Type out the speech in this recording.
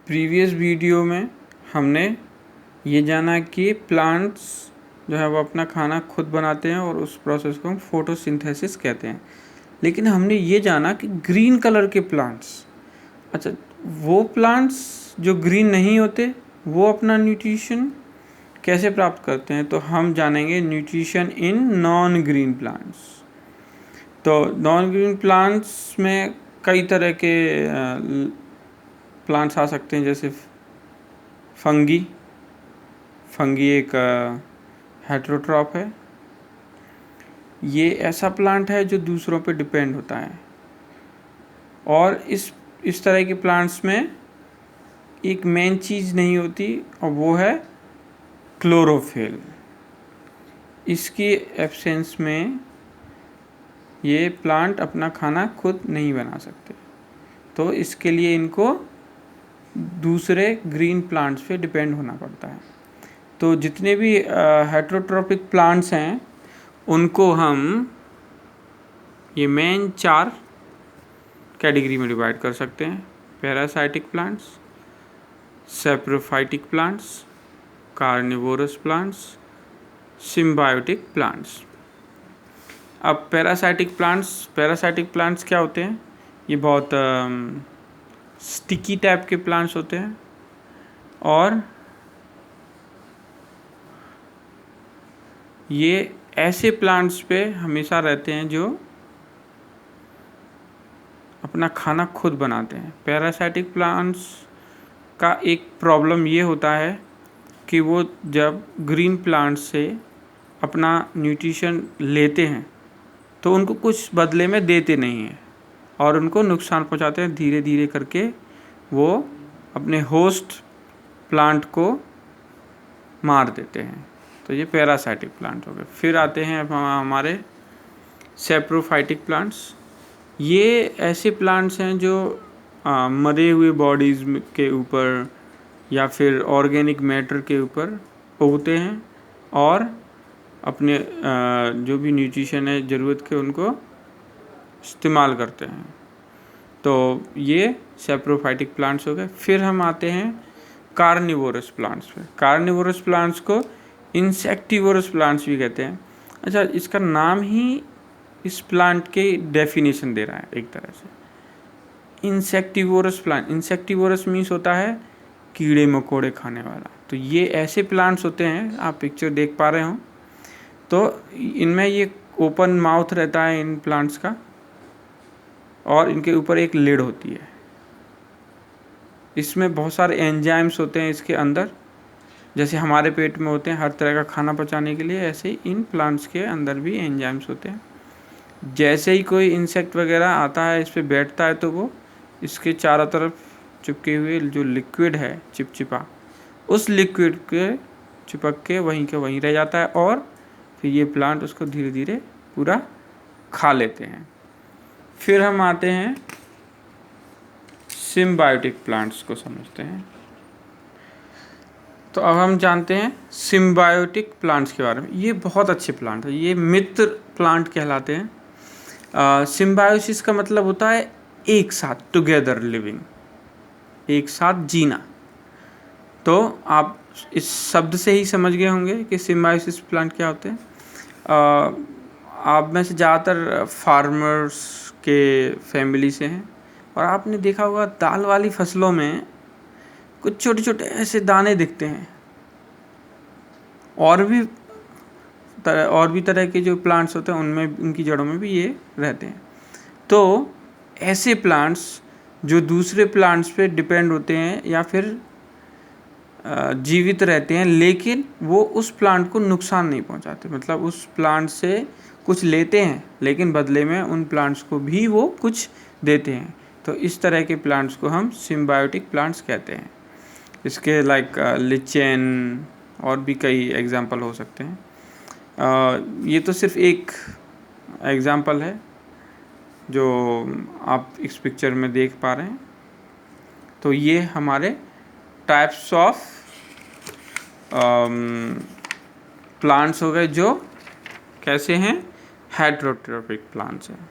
Previous video में हमने ये जाना कि प्लांट्स जो है वो अपना खाना खुद बनाते हैं और उस प्रोसेस को हम फोटोसिंथेसिस कहते हैं। लेकिन हमने ये जाना कि ग्रीन कलर के प्लांट्स, अच्छा वो प्लांट्स जो ग्रीन नहीं होते वो अपना न्यूट्रिशन कैसे प्राप्त करते हैं, तो हम जानेंगे nutrition in non green plants. तो नॉन ग्रीन प्लांट्स में कई तरह के प्लांट्स आ सकते हैं, जैसे फंगी एक हेटेरोट्रॉप है। ये ऐसा प्लांट है जो दूसरों पे डिपेंड होता है। और इस तरह के प्लांट्स में एक मेन चीज़ नहीं होती और वो है क्लोरोफिल। इसकी एब्सेंस में ये प्लांट अपना खाना खुद नहीं बना सकते, तो इसके लिए इनको दूसरे ग्रीन प्लांट्स पे डिपेंड होना पड़ता है। तो जितने भी हेटेरोट्रॉपिक प्लांट्स हैं उनको हम ये मेन 4 कैटेगरी में डिवाइड कर सकते हैं: parasitic plants, saprophytic plants, carnivorous plants, symbiotic plants. अब पैरासाइटिक प्लांट्स क्या होते हैं? ये बहुत स्टिकी टाइप के प्लांट्स होते हैं और ये ऐसे प्लांट्स पे हमेशा रहते हैं जो अपना खाना खुद बनाते हैं। पैरासाइटिक प्लांट्स का एक प्रॉब्लम ये होता है कि वो जब ग्रीन प्लांट्स से अपना न्यूट्रिशन लेते हैं तो उनको कुछ बदले में देते नहीं हैं और उनको नुकसान पहुंचाते हैं। धीरे धीरे करके वो अपने होस्ट प्लांट को मार देते हैं। तो ये पैरासाइटिक प्लांट हो गए। फिर आते हैं अब हमारे सैप्रोफाइटिक प्लांट्स। ये ऐसे प्लांट्स हैं जो मरे हुए बॉडीज़ के ऊपर या फिर ऑर्गेनिक मैटर के ऊपर उगते हैं और अपने जो भी न्यूट्रिशन है ज़रूरत के उनको इस्तेमाल करते हैं। तो ये सैप्रोफाइटिक प्लांट्स हो गए। फिर हम आते हैं कार्निवोरस प्लांट्स पे। कार्निवोरस प्लांट्स को इंसेक्टिवोरस प्लांट्स भी कहते हैं। अच्छा, इसका नाम ही इस प्लांट के डेफिनेशन दे रहा है एक तरह से। इंसेक्टिवोरस प्लांट, इंसेक्टिवोरस मीन्स होता है कीड़े मकोड़े खाने वाला। तो ये ऐसे प्लांट्स होते हैं, आप पिक्चर देख पा रहे हो, तो इनमें ये ओपन माउथ रहता है इन प्लांट्स का और इनके ऊपर एक लिड होती है। इसमें बहुत सारे एंजाइम्स होते हैं इसके अंदर, जैसे हमारे पेट में होते हैं हर तरह का खाना पचाने के लिए, ऐसे ही इन प्लांट्स के अंदर भी एंजाइम्स होते हैं। जैसे ही कोई इंसेक्ट वगैरह आता है इस पे बैठता है तो वो इसके चारों तरफ चिपके हुए जो लिक्विड है चिपचिपा, उस लिक्विड के चिपक के वहीं रह जाता है और फिर ये प्लांट उसको धीरे धीरे पूरा खा लेते हैं। फिर हम आते हैं सिम्बायोटिक प्लांट्स को समझते हैं। तो अब हम जानते हैं सिम्बायोटिक प्लांट्स के बारे में। ये बहुत अच्छे प्लांट है, ये मित्र प्लांट कहलाते हैं। सिम्बायोसिस का मतलब होता है एक साथ, टुगेदर लिविंग, एक साथ जीना। तो आप इस शब्द से ही समझ गए होंगे कि सिम्बायोसिस प्लांट क्या होते हैं। आप में से ज़्यादातर फार्मर्स के फैमिली से हैं और आपने देखा होगा दाल वाली फसलों में कुछ छोटे छोटे ऐसे दाने दिखते हैं। और भी तरह के जो प्लांट्स होते हैं उनमें, उनकी जड़ों में भी ये रहते हैं। तो ऐसे प्लांट्स जो दूसरे प्लांट्स पे डिपेंड होते हैं या फिर जीवित रहते हैं, लेकिन वो उस प्लांट को नुकसान नहीं पहुंचाते। मतलब उस प्लांट से कुछ लेते हैं लेकिन बदले में उन प्लांट्स को भी वो कुछ देते हैं। तो इस तरह के प्लांट्स को हम सिम्बायोटिक प्लांट्स कहते हैं। इसके लाइक लिचेन और भी कई एग्जाम्पल हो सकते हैं। ये तो सिर्फ एक एग्जाम्पल है जो आप इस पिक्चर में देख पा रहे हैं। तो ये हमारे टाइप्स ऑफ प्लांट्स हो गए जो कैसे हैं, हेटेरोट्रॉपिक प्लांट्स हैं।